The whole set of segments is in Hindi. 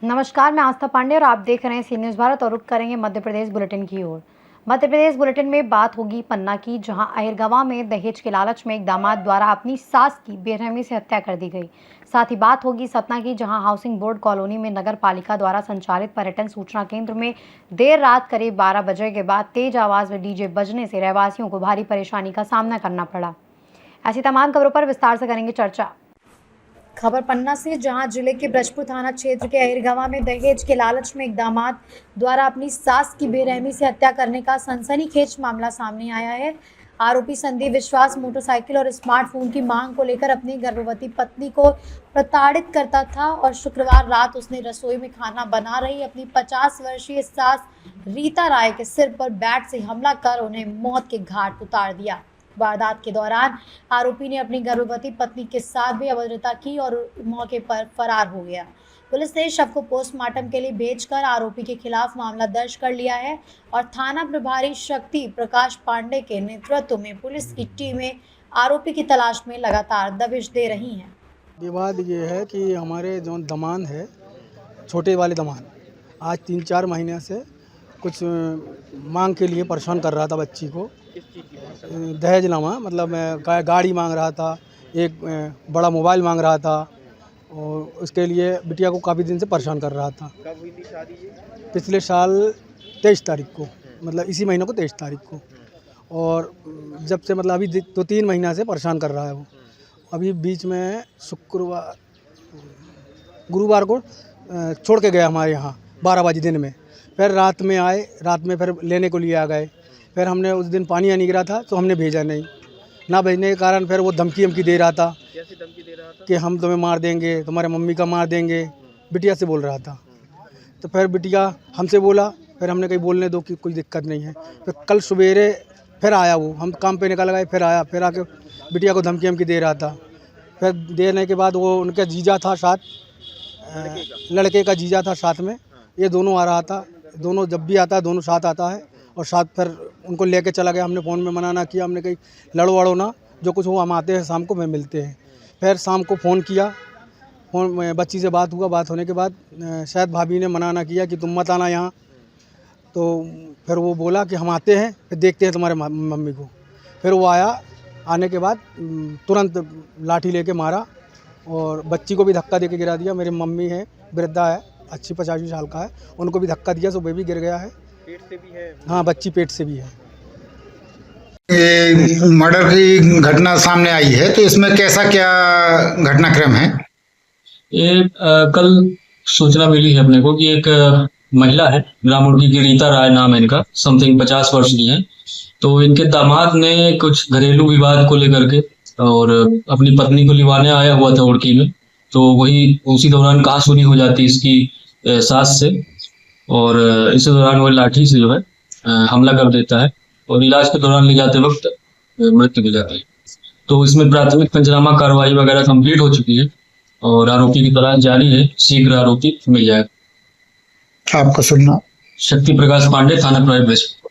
नमस्कार, मैं आस्था पांडे और आप देख रहे हैं सी न्यूज़ भारत और रुख करेंगे मध्य प्रदेश बुलेटिन की ओर। मध्य प्रदेश बुलेटिन में बात होगी पन्ना की, जहां अहिरगवां में दहेज के लालच में एक दामाद द्वारा अपनी सास की बेरहमी से हत्या कर दी गई। साथ ही बात होगी सतना की, जहां हाउसिंग बोर्ड कॉलोनी में नगर पालिका द्वारा संचालित पर्यटन सूचना केंद्र में देर रात करीब 12 बजे के बाद तेज आवाज में डीजे बजने से रहवासियों को भारी परेशानी का सामना करना पड़ा। ऐसी तमाम खबरों पर विस्तार से करेंगे चर्चा। खबर पन्ना से, जहां जिले के ब्रजपुर थाना क्षेत्र के अहिरगवां में दहेज के लालच में एक दामाद द्वारा अपनी सास की बेरहमी से हत्या करने का सनसनीखेज मामला सामने आया है। आरोपी संदीप विश्वास मोटरसाइकिल और स्मार्टफोन की मांग को लेकर अपनी गर्भवती पत्नी को प्रताड़ित करता था और शुक्रवार रात उसने रसोई में खाना बना रही अपनी 50 वर्षीय सास रीता राय के सिर पर बैट से हमला कर उन्हें मौत के घाट उतार दिया। वारदात के दौरान आरोपी ने अपनी गर्भवती पत्नी के साथ भी अभद्रता की और मौके पर फरार हो गया। पुलिस ने शव को पोस्टमार्टम के लिए भेजकर आरोपी के खिलाफ मामला दर्ज कर लिया है और थाना प्रभारी शक्ति प्रकाश पांडे के नेतृत्व में पुलिस की टीमें आरोपी की तलाश में लगातार दबिश दे रही हैं। विवाद ये है कि हमारे जो दमाद है, छोटे वाले दमाद, आज 3-4 महीने से कुछ मांग के लिए परेशान कर रहा था बच्ची को। दहेज नामा मतलब गाड़ी मांग रहा था, एक बड़ा मोबाइल मांग रहा था और उसके लिए बिटिया को काफ़ी दिन से परेशान कर रहा था। कब हुई थी शादी ये? पिछले साल 23 तारीख को, मतलब इसी महीने को 23 तारीख को। और जब से मतलब अभी 2-3 महीना से परेशान कर रहा है वो। अभी बीच में गुरुवार को छोड़ के गया हमारे यहाँ 12 बजे दिन में। फिर रात में आए, रात में फिर लेने को लिए आ गए। फिर हमने उस दिन पानी नहीं गिरा था तो हमने भेजा नहीं। ना भेजने के कारण फिर वो धमकी दे रहा था। कैसे धमकी दे रहा था? कि हम तुम्हें मार देंगे, तुम्हारे मम्मी का मार देंगे, बिटिया से बोल रहा था। तो फिर बिटिया हमसे बोला, फिर हमने कहीं बोलने दो कि कोई दिक्कत नहीं है। फिर कल सवेरे फिर आया वो, हम काम पे निकल गए, फिर आया, फिर आके बिटिया को धमकी दे रहा था। फिर देने के बाद वो उनका जीजा था साथ, लड़के का जीजा था साथ में, ये दोनों आ रहा था। दोनों जब भी आता है दोनों साथ आता है और साथ फिर उनको लेके चला गया। हमने फ़ोन में मना किया, हमने कही लड़ो वड़ो ना, जो कुछ हो हम आते हैं शाम को में मिलते हैं। फिर शाम को फ़ोन किया, फ़ोन में बच्ची से बात हुआ। बात होने के बाद शायद भाभी ने मना किया कि तुम मत आना यहाँ। तो फिर वो बोला कि हम आते हैं, फिर देखते हैं तुम्हारे मम्मी को। फिर वो आया, आने के बाद तुरंत लाठी लेके मारा और बच्ची को भी धक्का दे के गिरा दिया। मेरी मम्मी है, वृद्धा है, 80-85 साल का है, उनको भी धक्का दिया तो वे भी गिर गया है। पेट से भी है? हाँ, बच्ची पेट से भी है। ये मर्डर की घटना सामने आई है, तो इसमें कैसा क्या घटनाक्रम है? ये कल सूचना मिली है अपने को कि एक महिला है, ग्रामीण की रीता राय नाम है इनका, समथिंग 50 वर्ष की है। तो इनके दामाद ने कुछ घरेलू विवाद को लेकर के और अपनी पत्नी को लिवाने आया हुआ था उड़की में। तो वही उसी दौरान कहासुनी हो जाती इसकी सास से और इसी दौरान वो लाठी से जो है हमला कर देता है और इलाज के दौरान ले जाते वक्त मृत्यु हो जाती है। तो इसमें प्राथमिक पंचनामा कार्रवाई वगैरह कंप्लीट हो चुकी है और आरोपी की तलाश जारी है, शीघ्र आरोपी मिल जाएगा। आपको सुनना। शक्ति प्रकाश पांडे, थाना प्रभारी ब्रजपुर।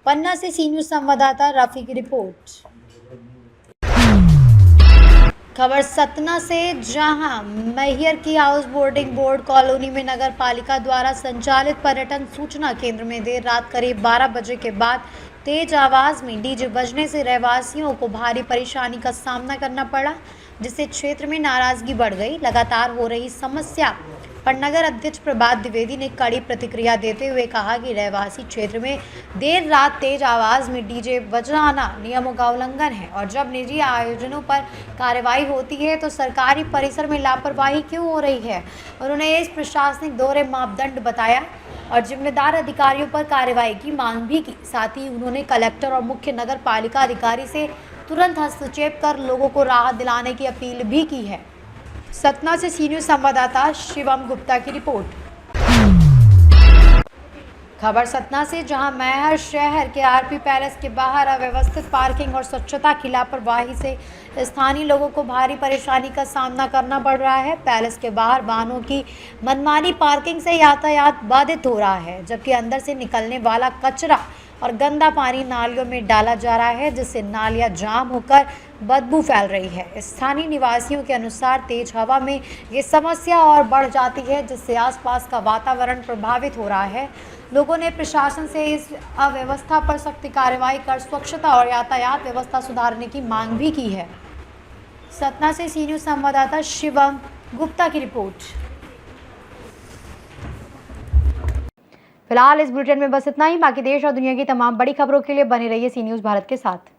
पन्ना से सी न्यूज़ संवाददाता रफी की रिपोर्ट। खबर सतना से, जहां मैहर की हाउस बोर्डिंग बोर्ड कॉलोनी में नगर पालिका द्वारा संचालित पर्यटन सूचना केंद्र में देर रात करीब 12 बजे के बाद तेज आवाज में डीजे बजने से रहवासियों को भारी परेशानी का सामना करना पड़ा, जिससे क्षेत्र में नाराजगी बढ़ गई। लगातार हो रही समस्या पर नगर अध्यक्ष प्रभात द्विवेदी ने कड़ी प्रतिक्रिया देते हुए कहा कि रहवासी क्षेत्र में देर रात तेज आवाज में डीजे बजाना नियमों का उल्लंघन है और जब निजी आयोजनों पर कार्रवाई होती है तो सरकारी परिसर में लापरवाही क्यों हो रही है। उन्होंने इस प्रशासनिक दोहरे मापदंड बताया और जिम्मेदार अधिकारियों पर कार्रवाई की मांग भी की। साथ ही उन्होंने कलेक्टर और मुख्य नगर पालिका अधिकारी से तुरंत हस्तक्षेप कर लोगों को राहत दिलाने की अपील भी की है। सतना से सी न्यूज़ संवाददाता शिवम गुप्ता की रिपोर्ट। खबर सतना से, जहां मैहर शहर के आरपी पैलेस के बाहर अव्यवस्थित पार्किंग और स्वच्छता की लापरवाही से स्थानीय लोगों को भारी परेशानी का सामना करना पड़ रहा है। पैलेस के बाहर वाहनों की मनमानी पार्किंग से यातायात बाधित हो रहा है, जबकि अंदर से निकलने वाला कचरा और गंदा पानी नालियों में डाला जा रहा है, जिससे नालियां जाम होकर बदबू फैल रही है। स्थानीय निवासियों के अनुसार तेज हवा में ये समस्या और बढ़ जाती है, जिससे आसपास का वातावरण प्रभावित हो रहा है। लोगों ने प्रशासन से इस अव्यवस्था पर सख्त कार्रवाई कर स्वच्छता और यातायात व्यवस्था सुधारने की मांग भी की है। सतना से सी न्यूज़ संवाददाता शिवम गुप्ता की रिपोर्ट। फिलहाल इस बुलेटिन में बस इतना ही। बाकी देश और दुनिया की तमाम बड़ी खबरों के लिए बने रहिए सी न्यूज़ भारत के साथ।